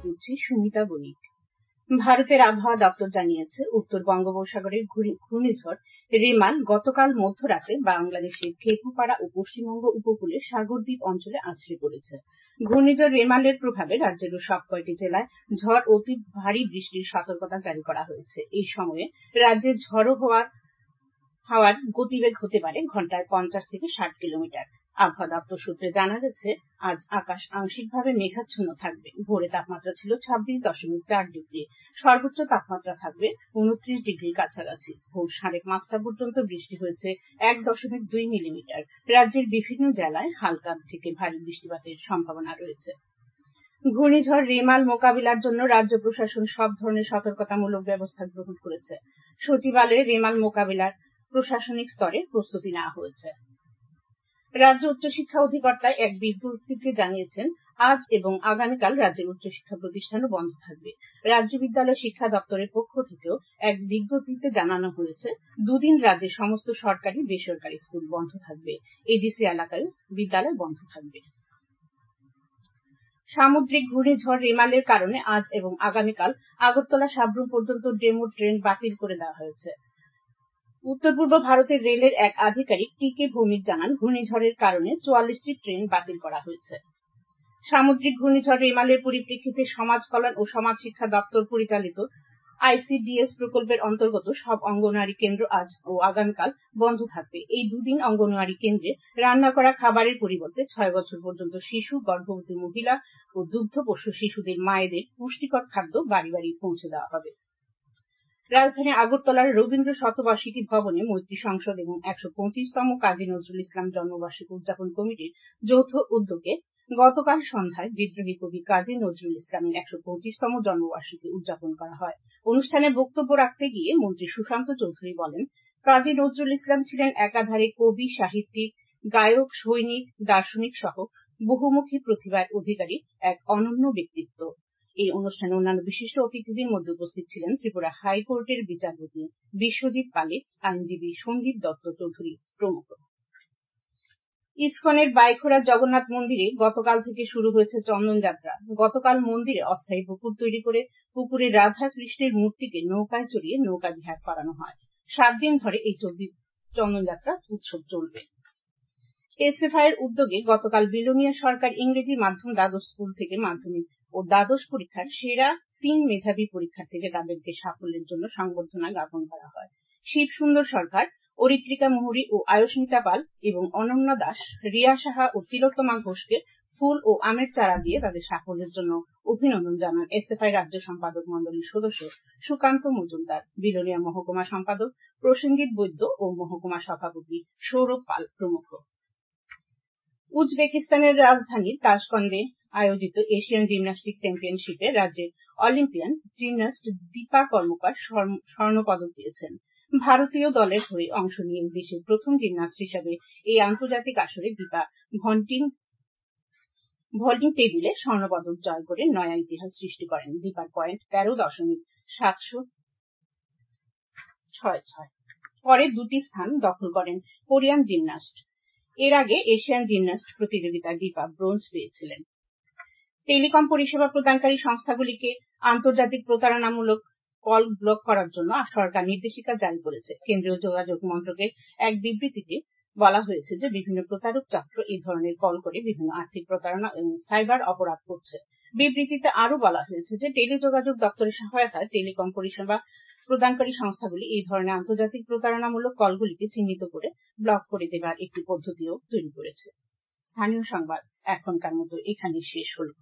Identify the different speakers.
Speaker 1: পড়ছি সুমিতা বণিক। ভারতের আবহাওয়া দপ্তর জানিয়েছে, উত্তর বঙ্গোপসাগরের ঘূর্ণিঝড় রেমাল গতকাল মধ্যরাতে বাংলাদেশের খেপুপাড়া ও পশ্চিমবঙ্গ উপকূলের সাগরদ্বীপ অঞ্চলে আছড়ে পড়েছে। ঘূর্ণিঝড় রেমালের প্রভাবে রাজ্যের সব কয়টি জেলায় ঝড় অতি ভারী বৃষ্টির সতর্কতা জারি করা হয়েছে। এই সময়ে রাজ্যে ঝড়ো হাওয়ার গতিবেগ হতে পারে ঘন্টায় 50 থেকে 60 কিলোমিটার। আবহাওয়া দপ্তর সূত্রে জানা গেছে, আজ আকাশ আংশিকভাবে মেঘাচ্ছন্ন থাকবে। ভোরে তাপমাত্রা ছিল 26.4 ডিগ্রি, সর্বোচ্চ তাপমাত্রা থাকবে 29 ডিগ্রির কাছাকাছি। ভোর 5:30 পর্যন্ত বৃষ্টি হয়েছে 1.2 মিলিমিটার। রাজ্যের বিভিন্ন জেলায় হালকা থেকে ভারী বৃষ্টিপাতের সম্ভাবনা রয়েছে। ঘূর্ণিঝড় রেমাল মোকাবিলার জন্য রাজ্য প্রশাসন সব ধরনের সতর্কতামূলক ব্যবস্থা গ্রহণ করেছে। সচিবালয়ে রেমাল মোকাবিলার প্রশাসনিক স্তরে প্রস্তুতি নেওয়া হয়েছে। রাজ্য উচ্চশিক্ষা অধিকর্তা এক বিজ্ঞপ্তিতে জানিয়েছেন, আজ এবং আগামীকাল রাজ্যের উচ্চশিক্ষা প্রতিষ্ঠানও বন্ধ থাকবে। রাজ্য বিদ্যালয় শিক্ষা দপ্তরের পক্ষ থেকেও এক বিজ্ঞপ্তিতে জানানো হয়েছে, দুদিন রাজ্যের সমস্ত সরকারি বেসরকারি স্কুল বন্ধ থাকবে। এডিসি এলাকায় বিদ্যালয় বন্ধ থাকবে। সামুদ্রিক ঘূর্ণিঝড় রেমালের কারণে আজ এবং আগামীকাল আগরতলা সাব্রুম পর্যন্ত ডেমো ট্রেন বাতিল করে দেওয়া হয়েছে। উত্তর পূর্ব ভারতের রেলের এক আধিকারিক টিকে ভৌমিক জানান, ঘূর্ণিঝড়ের কারণে 44টি ট্রেন বাতিল করা হয়েছে। সামুদ্রিক ঘূর্ণিঝড় রেমালের পরিপ্রেক্ষিতে সমাজ কল্যাণ ও সমাজ শিক্ষা দপ্তর পরিচালিত ICDS প্রকল্পের অন্তর্গত সব অঙ্গনওয়াড়ি কেন্দ্র আজ ও আগামীকাল বন্ধ থাকবে। এই দুদিন অঙ্গনওয়াড়ি কেন্দ্রে রান্না করা খাবারের পরিবর্তে 6 বছর পর্যন্ত শিশু, গর্ভবতী মহিলা ও দুগ্ধপোষ্য শিশুদের মায়েদের পুষ্টিকর খাদ্য বাড়ি বাড়ি পৌঁছে দেওয়া হবে। রাজধানী আগরতলার রবীন্দ্র শতবার্ষিকী ভবনে মৈত্রী সংসদ এবং 125তম কাজী নজরুল ইসলাম জন্মবার্ষিকী উদযাপন কমিটির যৌথ উদ্যোগে গতকাল সন্ধ্যায় বিদ্রোহী কবি কাজী নজরুল ইসলামের 125তম জন্মবার্ষিকী উদযাপন করা হয়। অনুষ্ঠানে বক্তব্য রাখতে গিয়ে মন্ত্রী সুশান্ত চৌধুরী বলেন, কাজী নজরুল ইসলাম ছিলেন একাধারে কবি, সাহিত্যিক, গায়ক, সৈনিক, দার্শনিক সহ বহুমুখী প্রতিভার অধিকারী এক অনন্য ব্যক্তিত্ব। এই অনুষ্ঠানে অন্যান্য বিশিষ্ট অতিথিদের মধ্যে উপস্থিত ছিলেন ত্রিপুরা হাইকোর্টের বিচারপতি বিশ্বজিৎ পালিত, আইনজীবী সন্দীপ দত্ত চৌধুরী প্রমুখ। ইসকনের বাইখোড়া জগন্নাথ মন্দিরে গতকাল থেকে শুরু হয়েছে চন্দন যাত্রা। গতকাল মন্দিরে অস্থায়ী পুকুর তৈরি করে পুকুরে রাধা কৃষ্ণের মূর্তিকে নৌকায় চড়িয়ে নৌকা বিহার করানো হয়। 7 দিন ধরে এই চন্দন যাত্রা উৎসব চলবে। এসএফআই এর উদ্যোগে গতকাল বিলোনিয়া সরকার ইংরেজি মাধ্যম দ্বাদশ স্কুল থেকে মাধ্যমিক ও দ্বাদশ পরীক্ষার সেরা 3 মেধাবী পরীক্ষার্থীকে তাদেরকে সাফল্যের জন্য সংবর্ধনা জ্ঞাপন করা হয়। শিব সুন্দর সরকার, অরিত্রিকা মুহুরী ও আয়ুস্মিতা পাল এবং অনন্যা দাস, রিয়া সাহা ও তিলোত্তমা ঘোষকে ফুল ও আমের চারা দিয়ে তাদের সাফল্যের জন্য অভিনন্দন জানান এসএফআই রাজ্য সম্পাদক মন্ডলীর সদস্য সুকান্ত মজুমদার, বিলোনিয়া মহকুমা সম্পাদক প্রসেনজিৎ বৈদ্য ও মহকুমা সভাপতি সৌরভ পাল প্রমুখ। উজবেকিস্তানের রাজধানী তাশকন্দে আয়োজিত এশিয়ান জিমন্যাস্টিক চ্যাম্পিয়নশিপে রাজ্যের অলিম্পিয়ান জিমন্যাস্ট দীপা কর্মকার স্বর্ণপদক পেয়েছেন। ভারতীয় দলের হয়ে অংশ নিয়ে দেশের প্রথম জিমন্যাস্ট হিসেবে এই আন্তর্জাতিক আসরে দীপা ভল্টিং টেবিলে স্বর্ণপদক জয় করে নয়া ইতিহাস সৃষ্টি করেন। দীপার পয়েন্ট 13.766। পরে 2টি স্থান দখল করেন কোরিয়ান জিমন্যাস্ট। এর আগে এশিয়ান জিমন্যাস্ট প্রতিযোগিতায় দীপা ব্রোঞ্জ পেয়েছিলেন। টেলিকম পরিষেবা প্রদানকারী সংস্থাগুলিকে আন্তর্জাতিক প্রতারণামূলক কল ব্লক করার জন্য সরকার নির্দেশিকা জারি করেছে। কেন্দ্রীয় যোগাযোগ মন্ত্রকের এক বিবৃতিতে বলা হয়েছে যে বিভিন্ন প্রতারক চক্র এই ধরনের কল করে বিভিন্ন আর্থিক প্রতারণা এবং সাইবার অপরাধ করছে। বিবৃতিতে আরো বলা হয়েছে যে টেলিযোগাযোগ দপ্তরের সহায়তায় টেলিকম পরিষেবা প্রদানকারী সংস্থাগুলি এই ধরনের আন্তর্জাতিক প্রতারণামূলক কলগুলিকে চিহ্নিত করে ব্লক করে দেবার একটি পদ্ধতিও তৈরি করেছে। স্থানীয় সংবাদ এখনকার মতো এখানেই শেষ হলো।